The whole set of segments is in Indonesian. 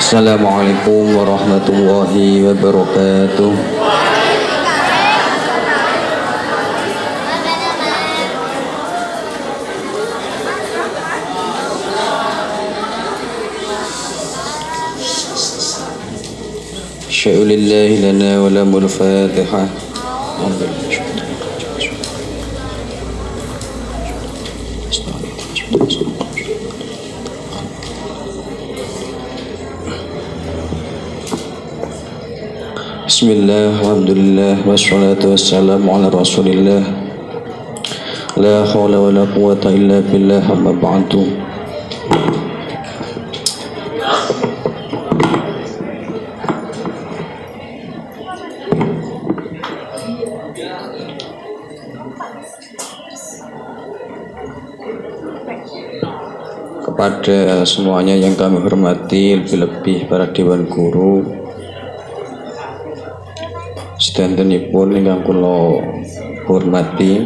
Assalamualaikum warahmatullahi wabarakatuh. Syai'ulillahi lana wa lamul fatihah. Bismillah, alhamdulillah, wassalatu wassalamu ala rasulillah. La hawla wa la quwata illa billah, amma ba'du. Kepada semuanya yang kami hormati, lebih-lebih para dewan guru, sedantenipun ingkang kula hormati,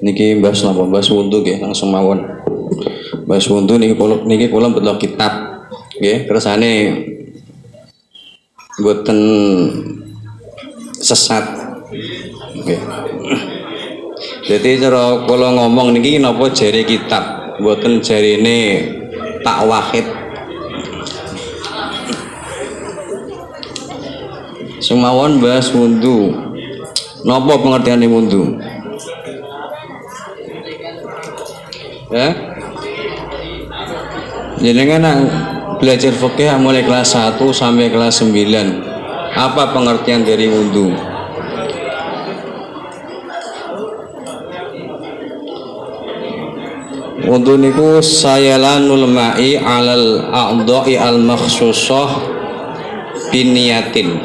niki mbahas napa mbahas wundu nggih langsung mawon. Mbahas wundu niki kula mboten kitab nggih, kersane mboten sesat nggih. Jadi cara kula ngomong niki napa jare kitab, mboten jarine tak wahid. Semawon bahas wundu. Napa pengertiane wundu? Ya? Jenengan belajar fikih mulai kelas 1 sampai kelas 9. Apa pengertian dari wundu? Wundu niku sayalanul ma'i alal a'dha'i al-makhsusah biniyatin,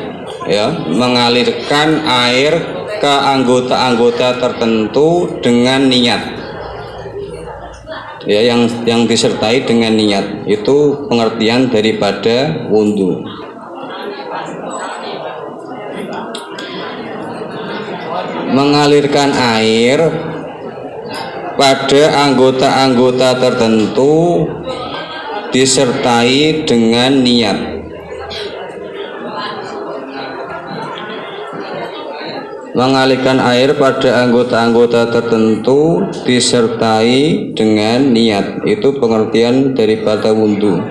ya, mengalirkan air ke anggota-anggota tertentu dengan niat, ya, yang disertai dengan niat. Itu pengertian daripada wundu. Mengalirkan air pada anggota-anggota tertentu disertai dengan niat. Mengalirkan air pada anggota-anggota tertentu disertai dengan niat. Itu pengertian daripada wundu.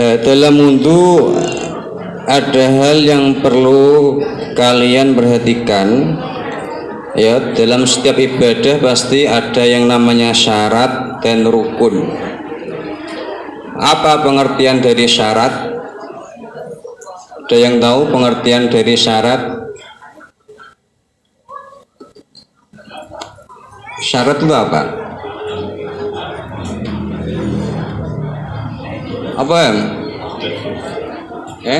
Dalam wundu ada hal yang perlu kalian perhatikan. Ya, dalam setiap ibadah pasti ada yang namanya syarat dan rukun. Apa pengertian dari syarat? Ada yang tahu pengertian dari syarat? Syarat itu apa? Apa ya?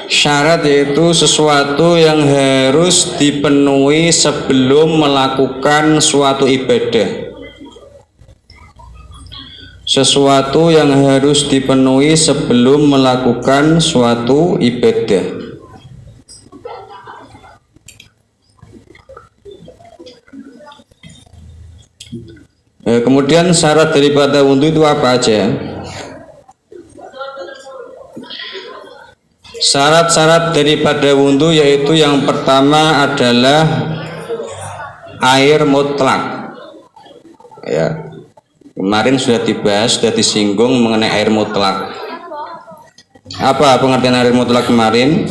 Syarat yaitu sesuatu yang harus dipenuhi sebelum melakukan suatu ibadah. Sesuatu yang harus dipenuhi sebelum melakukan suatu ibadah. Kemudian syarat daripada wudhu itu apa aja? Syarat-syarat daripada wudhu yaitu yang pertama adalah air mutlak. Ya, kemarin sudah dibahas, sudah disinggung mengenai air mutlak. Apa pengertian air mutlak kemarin?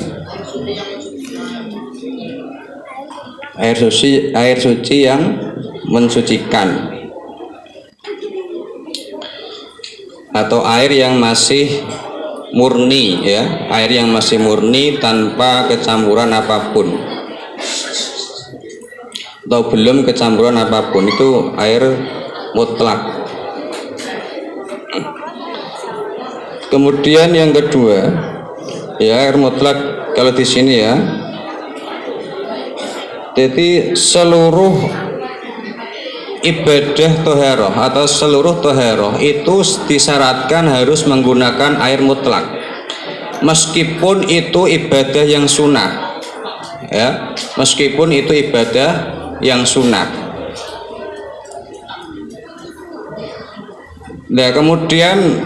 Air suci yang mensucikan, atau air yang masih murni, ya, air yang masih murni tanpa kecampuran apapun atau belum kecampuran apapun, itu air mutlak. Kemudian yang kedua, ya, air mutlak kalau di sini, ya, jadi seluruh ibadah toharoh atau seluruh toharoh itu disyaratkan harus menggunakan air mutlak. meskipun itu ibadah yang sunnah, ya, meskipun itu ibadah yang sunnah. Nah, kemudian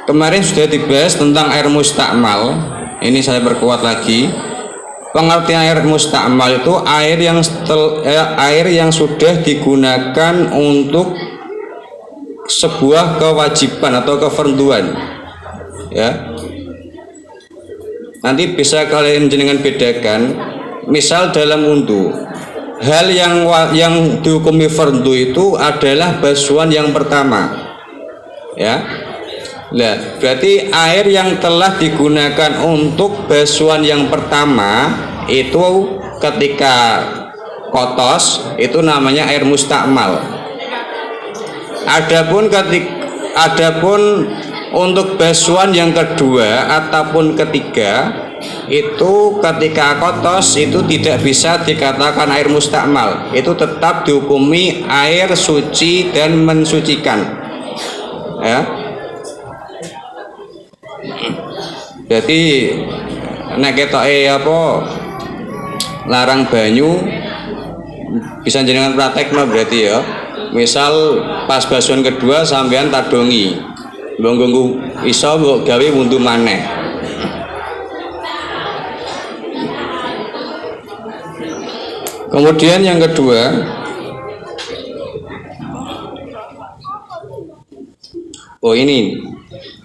kemarin sudah dibahas tentang air mustakmal. Ini saya perkuat lagi. Pengertian air mustakmal itu air yang sudah digunakan untuk sebuah kewajiban atau kefarduan, ya. Nanti bisa kalian jenengan bedakan. Misal dalam wudhu, hal yang dihukumi fardu itu adalah basuhan yang pertama, ya. Nah, berarti air yang telah digunakan untuk basuhan yang pertama itu ketika kotos itu namanya air mustakmal. Adapun untuk basuhan yang kedua ataupun ketiga itu ketika kotos itu tidak bisa dikatakan air mustakmal. Itu tetap dihukumi air suci dan mensucikan, ya. Jadi nek ketoke larang banyu bisa jenengan praktekno berarti, ya. Misal pas basuhan kedua sampean tadongi, mbok iso mbok gawe wudhu maneh. Kemudian yang kedua, ini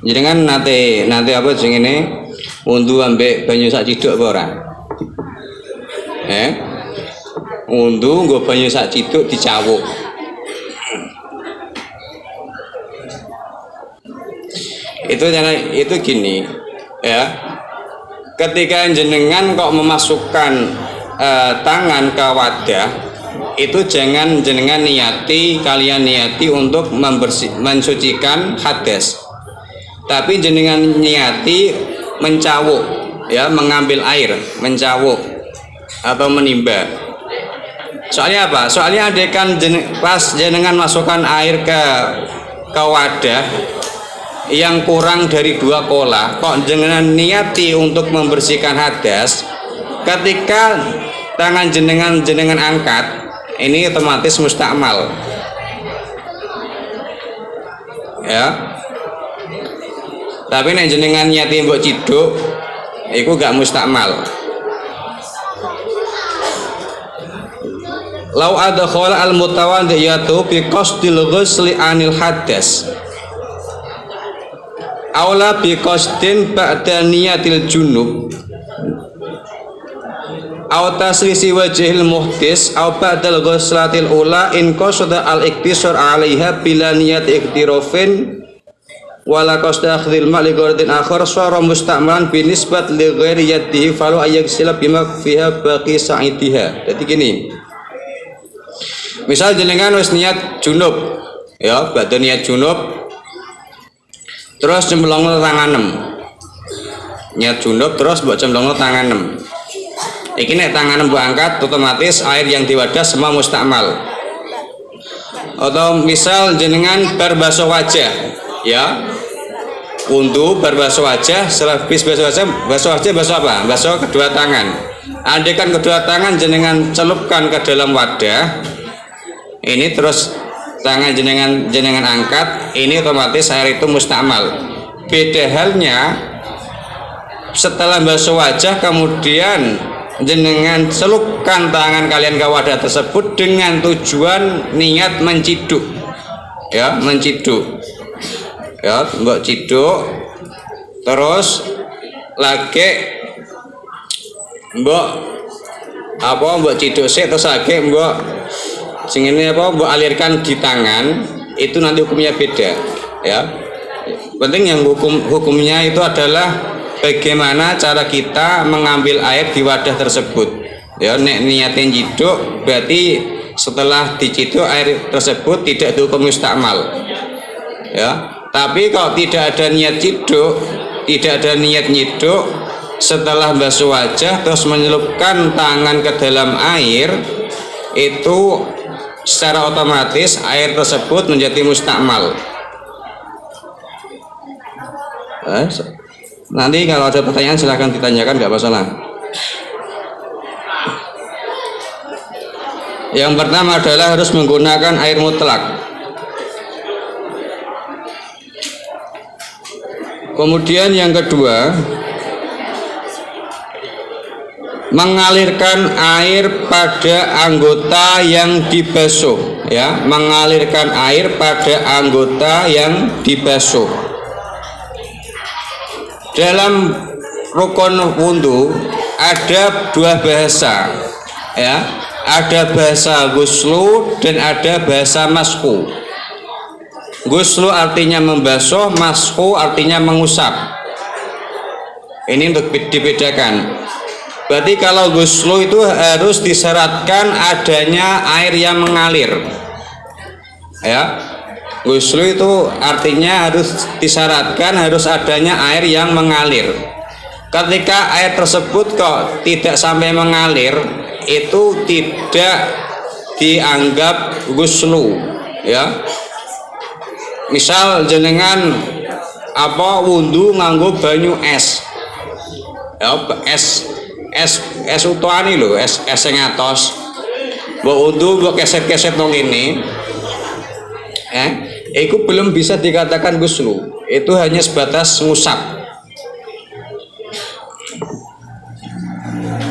jenengan nate apa jenenge wudhu ambek banyu sak ciduk apa ora? Wudhu nggo banyu sak ciduk dicawuk. Itu gini, ya. Ketika jenengan kok memasukkan tangan ke wadah, itu jangan jenengan kalian niati untuk mensucikan hadas, tapi jenengan niati mencawuk, ya, mengambil air, mencawuk atau menimba. Soalnya apa? Soalnya adekan pas jenengan masukkan air ke wadah yang kurang dari 2 kola, kok jenengan niati untuk membersihkan hadas, ketika tangan jenengan angkat, ini otomatis mustakmal, ya. Tapi nek jenengan niati mbok ciduk, iku gak mustakmal. Lau adkhala al-mutawaddiyatu bi qasdil ghusli anil hadas aula bi qasdin ba'da niyatil junub aw taslisi wajhil muhdis aw ba'dal ghuslatil ula in qasada al-iktisar 'alaiha bila niyat iktirafin wala qasda akhdhil ma' li gharadin akhar sara mustakmalan bi nisbat li ghairi yadihi falu ayagsila bima fiha baqi sa'idiha. Jadi gini, misal jenengan wis niat junub, ya, badhe niat junub terus cemplungno tanganem. Niat junub terus mbok cemplungno tanganem. Iki nek tanganem mbok angkat otomatis air yang diwadah semua mustakmal. Atau misal jenengan berbasuh wajah, ya. Wudhu berbasuh wajah, setelah habis basuh wajah basuh apa? Basuh kedua tangan. Andaikan kedua tangan jenengan celupkan ke dalam wadah, ini terus tangan jenengan angkat, ini otomatis air itu mustakmal. Beda halnya setelah basuh wajah kemudian jenengan celupkan tangan kalian ke wadah tersebut dengan tujuan niat menciduk, ya, menciduk, ya, mbok ciduk terus lagi mbok ciduk sik terus lagi mbok mbok alirkan di tangan, itu nanti hukumnya beda, ya. Penting yang hukumnya itu adalah bagaimana cara kita mengambil air di wadah tersebut, ya. Nek niatin ciduk berarti setelah diciduk air tersebut tidak dihukum mustakmal, ya. Tapi kalau tidak ada niat ciduk, tidak ada niat nyiduk, setelah basuh wajah terus menyelupkan tangan ke dalam air, itu secara otomatis air tersebut menjadi mustakmal. Nanti kalau ada pertanyaan silahkan ditanyakan, nggak masalah. Yang pertama adalah harus menggunakan air mutlak. Kemudian yang kedua, mengalirkan air pada anggota yang dibasuh, ya, mengalirkan air pada anggota yang dibasuh. Dalam rukun wudhu ada dua bahasa, ya, ada bahasa guslu dan ada bahasa masku. Guslu artinya membasuh, masku artinya mengusap. Ini untuk dibedakan. Berarti kalau guslu itu harus disyaratkan adanya air yang mengalir, ya. Guslu itu artinya harus disyaratkan harus adanya air yang mengalir. Ketika air tersebut kok tidak sampai mengalir, itu tidak dianggap guslu, ya. Misal jenengan wudhu nganggo banyu es, ya, es utuhane lho, es sing atos. Mbok wudhu mbok keset-keset nang ngene. Itu belum bisa dikatakan guslu. Itu hanya sebatas ngusap.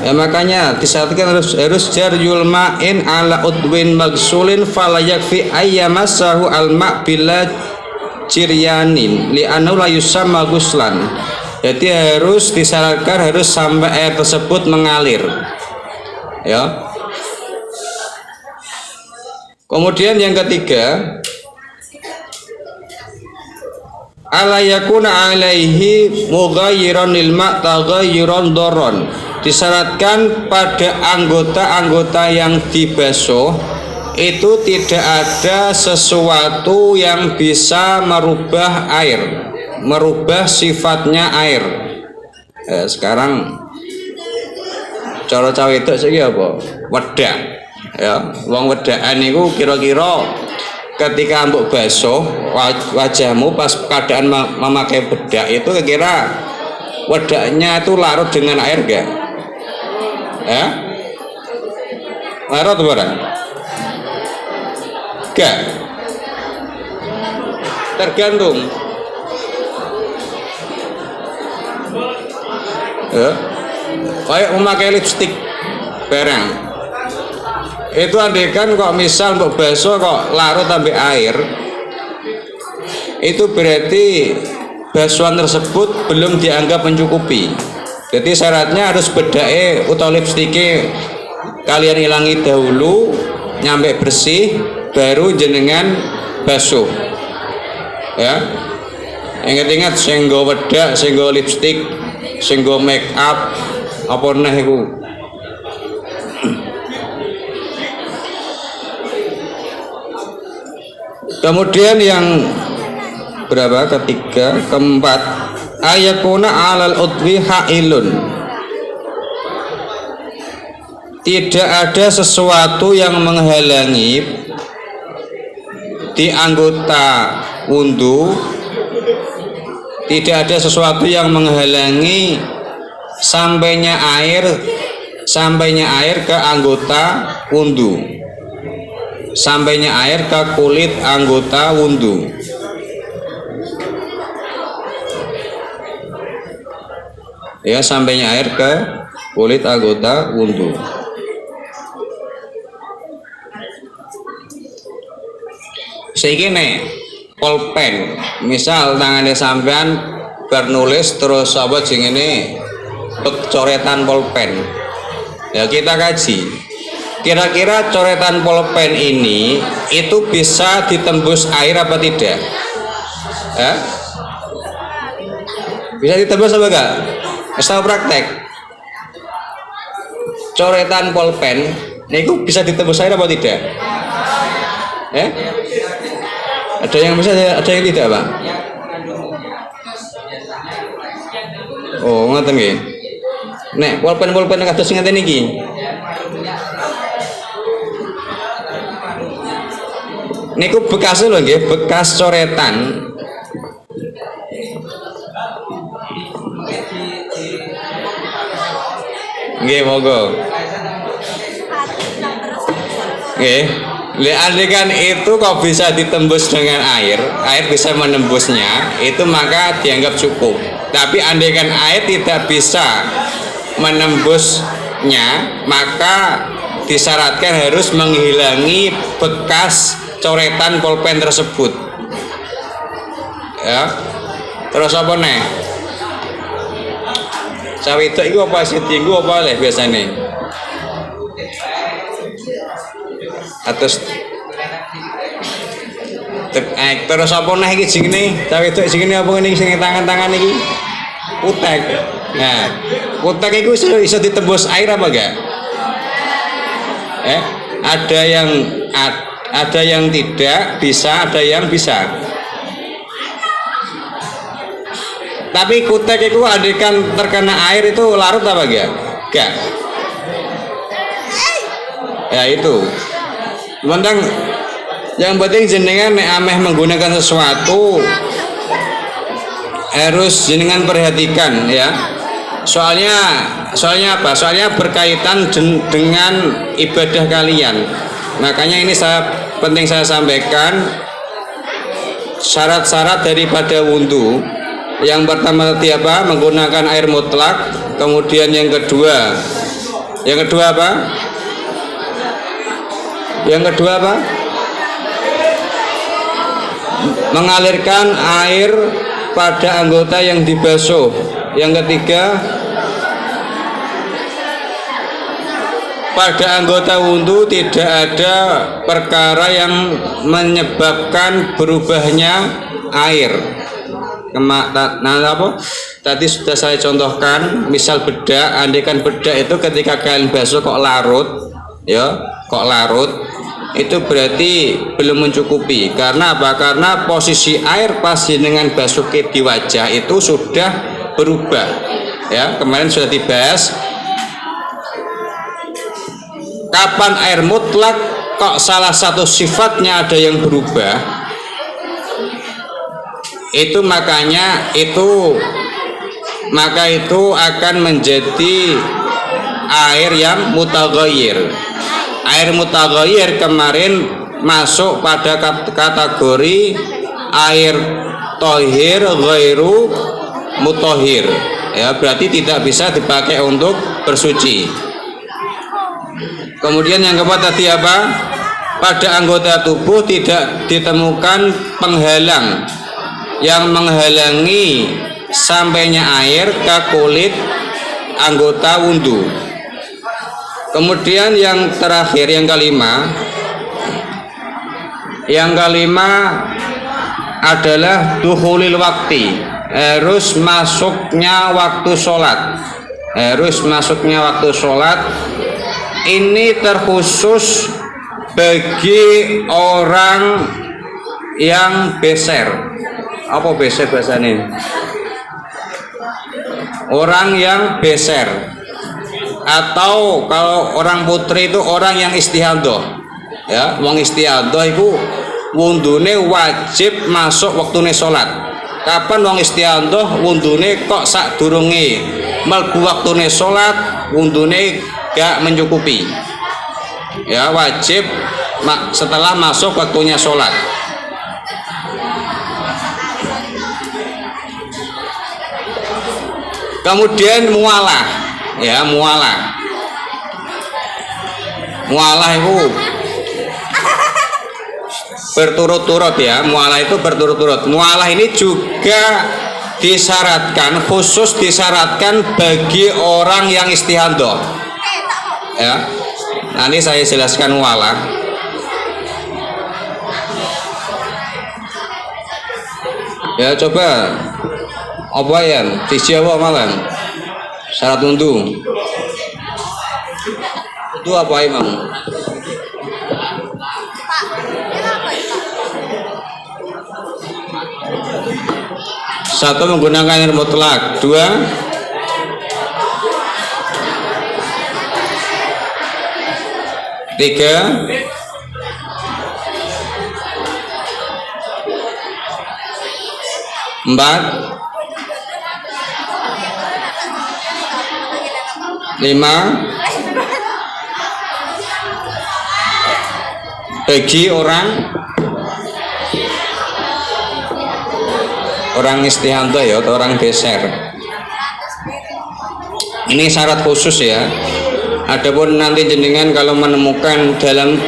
Ya, makanya disyaratkan harus jaryul ma'in ala udwin magsulin fala yakfi ayyamasahu al-ma' bila jiryanin li'annahu la yusamma guslan. Jadi harus disyaratkan harus sampai air tersebut mengalir, ya. Kemudian yang ketiga, ala yakuna alaihi mughayyiran lil ma' taghayyuran daron. Disyaratkan pada anggota-anggota yang dibasuh itu tidak ada sesuatu yang bisa merubah air, merubah sifatnya air. Sekarang cara cawe itu sih apa? Wedak, ya. Wong wedakan niku kira-kira ketika mbok basuh wajahmu pas keadaan memakai bedak itu kira wedaknya itu larut dengan air enggak? Ya? Larut barang? Enggak. Tergantung. Ya. Kayak memakai lipstik barang. Itu andekan kok misal mbok basuh kok larut sampai air, itu berarti basuhan tersebut belum dianggap mencukupi. Jadi syaratnya harus bedake utawa lipstike kalian ilangi dahulu nyampe bersih baru jenengan basuh, ya. Ingat-ingat sing nggo wedak, sing nggo lipstik, sing nggo make up apa neh iku. Kemudian yang berapa? Ketiga, keempat, ayakuna alal udwi hailun. Tidak ada sesuatu yang menghalangi di anggota wudhu. Tidak ada sesuatu yang menghalangi sampainya air ke anggota wudhu. Sampainya air ke kulit anggota wudhu. Ya, sampainya air ke kulit anggota wudhu. Saiki nek pulpen, misal tangannya sampean bernulis terus apa jenenge coretan pulpen. Ya, kita kaji. Kira-kira coretan pulpen ini itu bisa ditembus air apa tidak? Ya? Bisa ditembus apa enggak? Misal praktek coretan pulpen itu bisa ditembus air apa tidak? Ada yang bisa, ada yang tidak, Pak? Oh, ngoten nggih. Nek pulpen-pulpen kados ngeten iki. Niku bekasnya lho nggih, bekas coretan. Nggih, monggo. Nggih. Andaikan itu kok bisa ditembus dengan air bisa menembusnya, itu maka dianggap cukup. Tapi andaikan air tidak bisa menembusnya, maka disyaratkan harus menghilangi bekas coretan pulpen tersebut. Ya. Terus apa nih? Cawito itu apa sih tinggu apa leh biasanya? Atus terus apa nih iki jenenge? Cawito jenenge apa ini sing tangan-tangan iki? Kutek. Nah, kutek itu bisa ditembus air apa enggak? Ada yang tidak bisa, ada yang bisa. Tapi kutek itu andaikan terkena air itu larut apa enggak? Enggak. Ya itu. Yang penting jenengan nek ameh menggunakan sesuatu harus jenengan perhatikan ya. Soalnya apa? Soalnya berkaitan dengan ibadah kalian. Makanya ini penting saya sampaikan syarat-syarat daripada wudhu. Yang pertama tadi apa? Menggunakan air mutlak. Kemudian yang kedua apa? Yang kedua apa? Mengalirkan air pada anggota yang dibasuh. Yang ketiga, pada anggota wudhu tidak ada perkara yang menyebabkan berubahnya air. Apa? Tadi sudah saya contohkan, misal bedak, andaikan bedak itu ketika kalian basuh kok larut, ya, kok larut, itu berarti belum mencukupi. Karena apa? Karena posisi air pas dengan basuh di wajah itu sudah berubah. Ya, kemarin sudah dibahas. Kapan air mutlak kok salah satu sifatnya ada yang berubah? Itu maka itu akan menjadi air yang mutaghayyir. Air mutaghayyir kemarin masuk pada kategori air tohir ghairu mutahhir. Ya, berarti tidak bisa dipakai untuk bersuci. Kemudian yang keempat tadi apa? Pada anggota tubuh tidak ditemukan penghalang yang menghalangi sampainya air ke kulit anggota wudhu. Kemudian yang terakhir, yang kelima adalah dukhulil waktu, harus masuknya waktu sholat. Ini terkhusus bagi orang yang beser. Apa beser bahasanya? Orang yang beser, atau kalau orang putri itu orang yang istihadah. Ya, wong istihadah itu wudune wajib masuk waktune sholat. Kapan wong istihadah wudune kok sadurunge mlebu waktune sholat, wudune gak mencukupi. Ya, wajib setelah masuk waktunya sholat. Kemudian mualah, ya, mualah itu berturut-turut, ya. Mualah itu berturut-turut. Mualah ini juga khusus disyaratkan bagi orang yang istihadah. Ya, nanti saya jelaskan mualah. Ya, coba apa ya? Sisi apa malam? Syarat wudhu. Itu apa Imam? Satu, menggunakan air mutlak. Dua, tiga, empat, 5 bagi orang istihanto ya, atau orang geser. Ini syarat khusus ya. Adapun nanti jenengan kalau menemukan dalam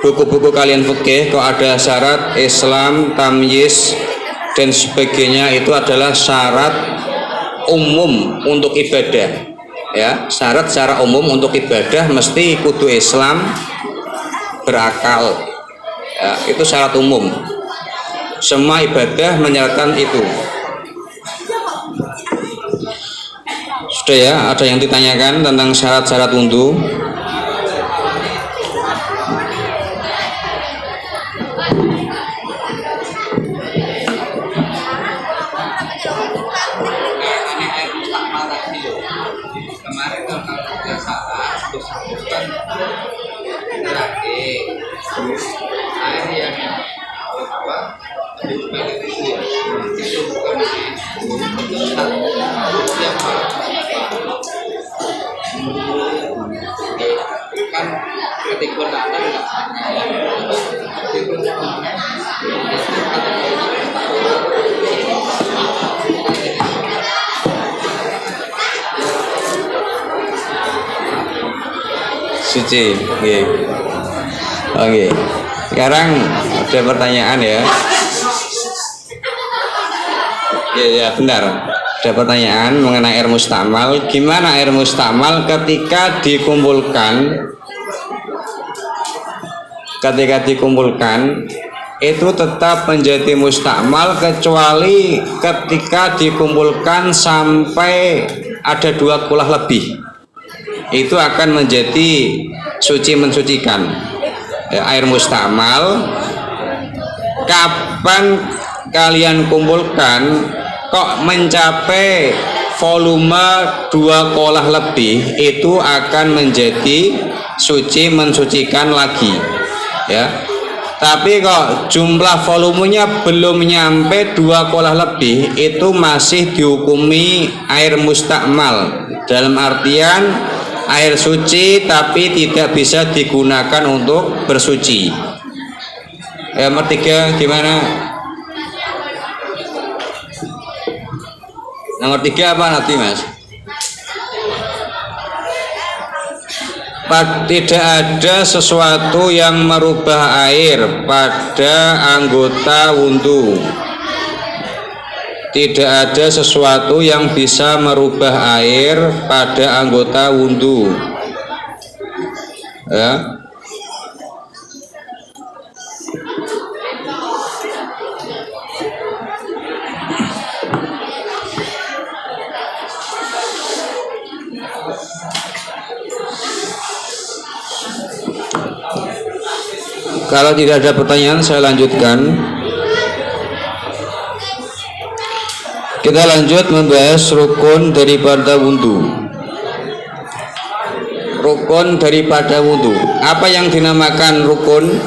buku-buku kalian fikih kok ada syarat Islam, tamyiz dan sebagainya, itu adalah syarat umum untuk ibadah ya. Syarat secara umum untuk ibadah mesti kudu Islam, berakal ya, itu syarat umum. Semua ibadah menyyaratkan itu. Sudah ya, ada yang ditanyakan tentang syarat-syarat wudhu? Kemarin kalau tidak salah disebutkan air yang apa itu ya, itu bukan kan ketika datang suci. Oke. Sekarang ada pertanyaan ya. Ya benar. Ada pertanyaan mengenai air mustamal. Gimana air mustamal ketika dikumpulkan itu tetap menjadi mustakmal kecuali ketika dikumpulkan sampai ada 2 kulah lebih, itu akan menjadi suci mensucikan ya. Air mustakmal kapan kalian kumpulkan kok mencapai volume 2 kolah lebih, itu akan menjadi suci mensucikan lagi ya. Tapi kok jumlah volumenya belum nyampe 2 kolah lebih, itu masih dihukumi air mustakmal, dalam artian air suci tapi tidak bisa digunakan untuk bersuci. Nomor 3 gimana? Nomor 3 apa nanti mas? Tidak ada sesuatu yang merubah air pada anggota wudhu. Tidak ada sesuatu yang bisa merubah air pada anggota wudhu ya. Kalau tidak ada pertanyaan, saya lanjutkan. Kita lanjut membahas rukun daripada wudhu. Rukun daripada wudhu. Apa yang dinamakan rukun?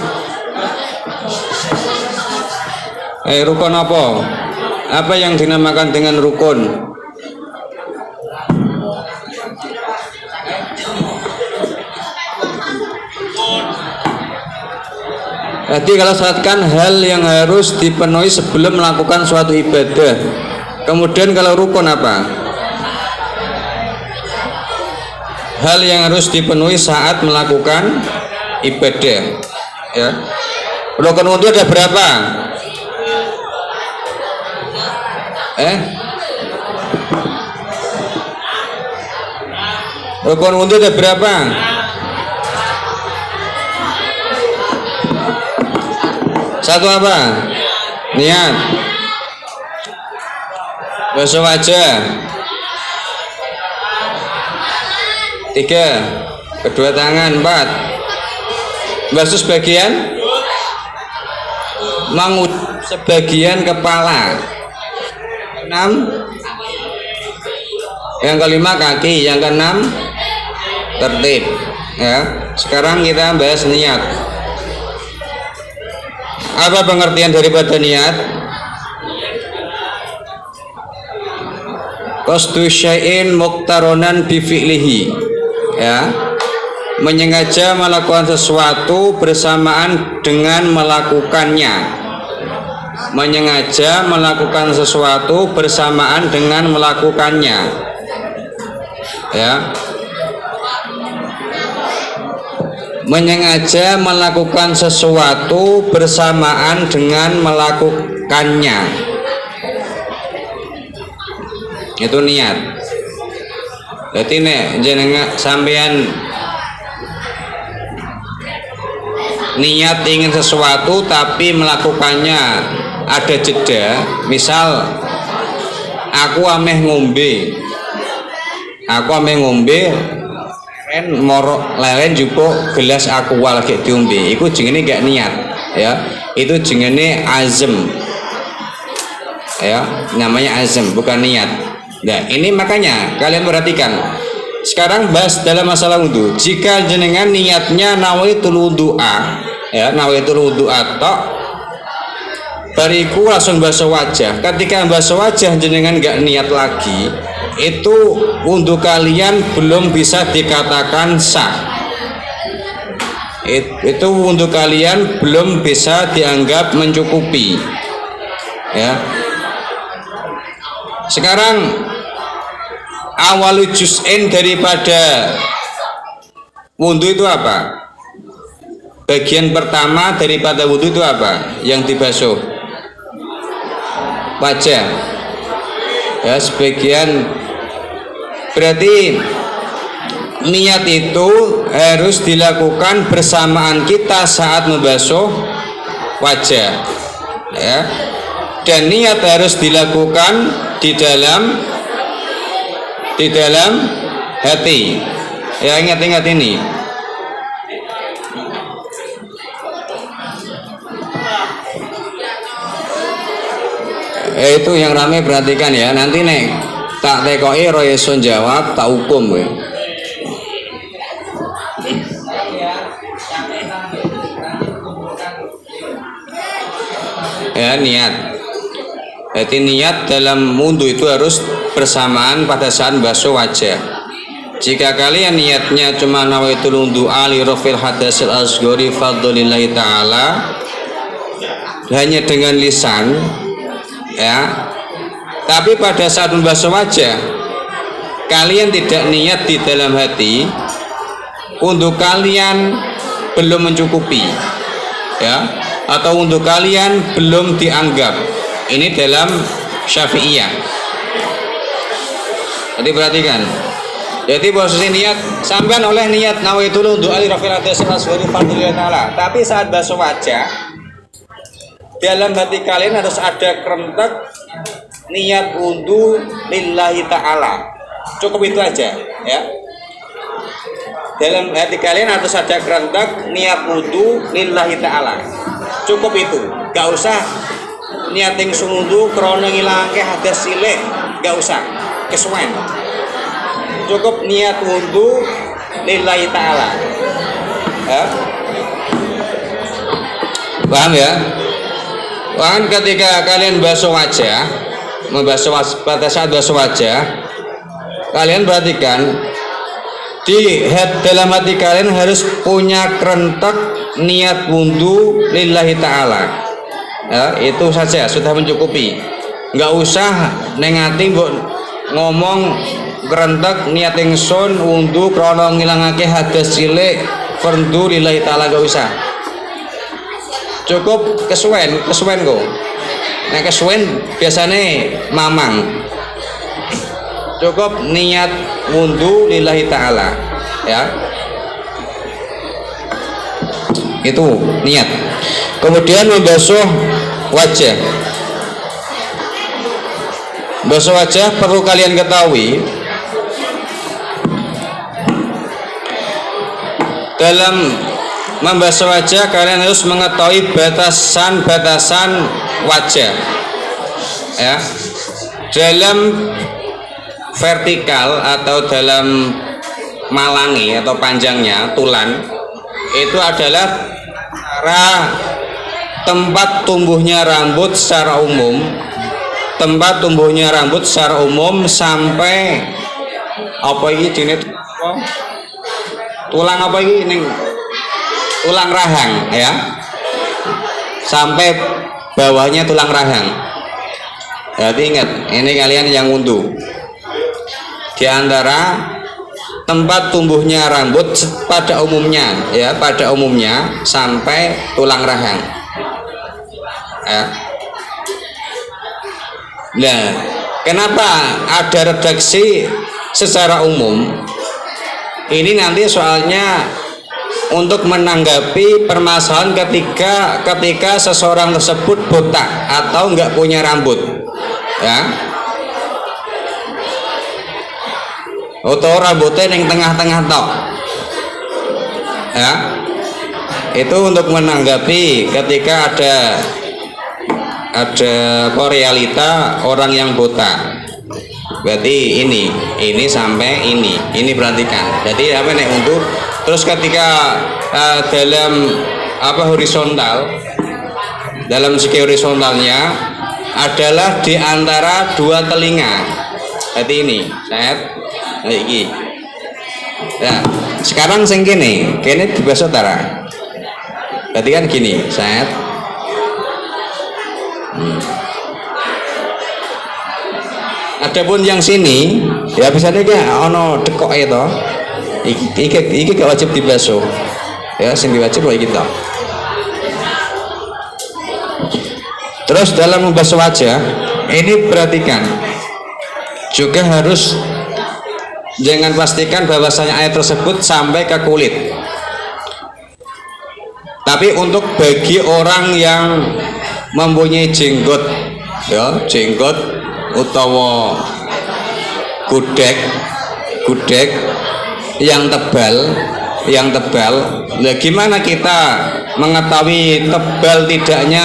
Rukun apa? Apa yang dinamakan dengan rukun? Jadi kalau syaratkan hal yang harus dipenuhi sebelum melakukan suatu ibadah. Kemudian kalau rukun apa? Hal yang harus dipenuhi saat melakukan ibadah ya. Rukun wudhu ada berapa? Rukun wudhu ada berapa? Satu apa? Niat. Basuh wajah. 3. Kedua tangan. 4. Basuh sebagian. Mengusap sebagian kepala. 6. Yang kelima kaki. Yang keenam tertib ya. Sekarang kita bahas niat. Apa pengertian daripada niat? Qasdu syai'in muqtaronan bi fi'lihi. ya, menyengaja melakukan sesuatu bersamaan dengan melakukannya, menyengaja melakukan sesuatu bersamaan dengan melakukannya, ya, menyengaja melakukan sesuatu bersamaan dengan melakukannya, itu niat. Jadi nek jenengan sampean niat ingin sesuatu tapi melakukannya ada jeda, misal aku ameh ngombe morok leren jupuk gelas aku lagi diombe, iku jenenge gak niat, ya, itu jenenge azam, ya, namanya azam, bukan niat. Nah ini makanya kalian perhatikan sekarang bahas dalam masalah wudhu. Jika jenengan niatnya nawaitul wudu'a, ya, nawaitul wudu'a tok, bariku langsung basuh wajah. Ketika basuh wajah jenengan gak niat lagi, itu wudhu kalian belum bisa dikatakan sah. Itu wudhu kalian belum bisa dianggap mencukupi, ya. Sekarang awal juz'in daripada wudhu itu apa? Bagian pertama daripada wudhu itu apa? Yang dibasuh wajah, ya, sebagian. Berarti niat itu harus dilakukan bersamaan kita saat membasuh wajah, ya, dan niat harus dilakukan di dalam hati, ya, ingat ini. Itu yang ramai perhatikan, ya, nanti nek tak tekoi royeson jawab tak hukum, ya. Ya, niat. Jadi niat dalam wudhu itu harus bersamaan pada saat basuh wajah. Jika kalian niatnya cuma nawaitul wudu'a li rafil hadasil asghari fadlillahi ta'ala, hanya dengan lisan, ya, tapi pada saat membasuh wajah kalian tidak niat di dalam hati, untuk kalian belum mencukupi, ya, atau untuk kalian belum dianggap. Ini dalam Syafi'iyah. Jadi perhatikan. Jadi posisi niat sampean oleh niat nawaitul wudu'a li rafil hadasil asghari fadlillahi ta'ala, tapi saat basuh wajah dalam hati kalian harus ada kerentek niat wudhu lillahi ta'ala. Cukup itu aja, ya. Dalam hati kalian harus ada kerentek niat wudhu lillahi ta'ala. Cukup itu, gak usah niat yang wudhu krono ngilangke hadas cilik, gak usah kesuwen. Cukup niat wudhu lillahi ta'ala, ya. Paham, ya? Bahkan ketika kalian basuh wajah, pada saat basuh wajah, kalian perhatikan dalam hati kalian harus punya kerentek niat wudhu lillahi ta'ala, ya, itu saja sudah mencukupi. Nggak usah nengati ngomong kerentek niat ingsun wudhu krono ngilangake hadas cilik fardu lillahi ta'ala, nggak usah. Cukup kesuwen kok. Nah, kesuwen biasanya mamang. Cukup niat wudhu lillahi ta'ala, ya. Itu niat. Kemudian membasuh wajah. Basuh wajah perlu kalian ketahui, dalam membasuh wajah kalian harus mengetahui batasan-batasan wajah, ya. Dalam vertikal atau dalam malangi atau panjangnya tulan itu adalah tempat tumbuhnya rambut secara umum, sampai apa ini jenis tulang apa ini ning tulang rahang ya, sampai bawahnya tulang rahang. Jadi ingat, ini kalian yang wudhu. Di antara tempat tumbuhnya rambut pada umumnya ya, pada umumnya sampai tulang rahang ya. Nah, kenapa ada redaksi secara umum? Ini nanti soalnya untuk menanggapi permasalahan ketika seseorang tersebut botak atau nggak punya rambut ya, atau rambutnya yang tengah-tengah tok ya. Itu untuk menanggapi ketika ada realita orang yang botak. Berarti ini sampai ini perhatikan. Jadi apa nih untuk terus ketika dalam horizontal, dalam segi horizontalnya adalah di antara dua telinga. Berarti ini saya iki. Nah, sekarang sing kene dibahas utara. Berarti kan gini, saya adapun yang sini ya bisa deh ono dekok itu. Iki gak wajib dibasuh. Ya, sing wajib kayak gitu. Terus dalam membasuh wajah, ini perhatikan. Juga harus jangan pastikan bahwasanya air tersebut sampai ke kulit. Tapi untuk bagi orang yang mempunyai jenggot ya, jenggot utawa gudeg yang tebal, nah gimana kita mengetahui tebal tidaknya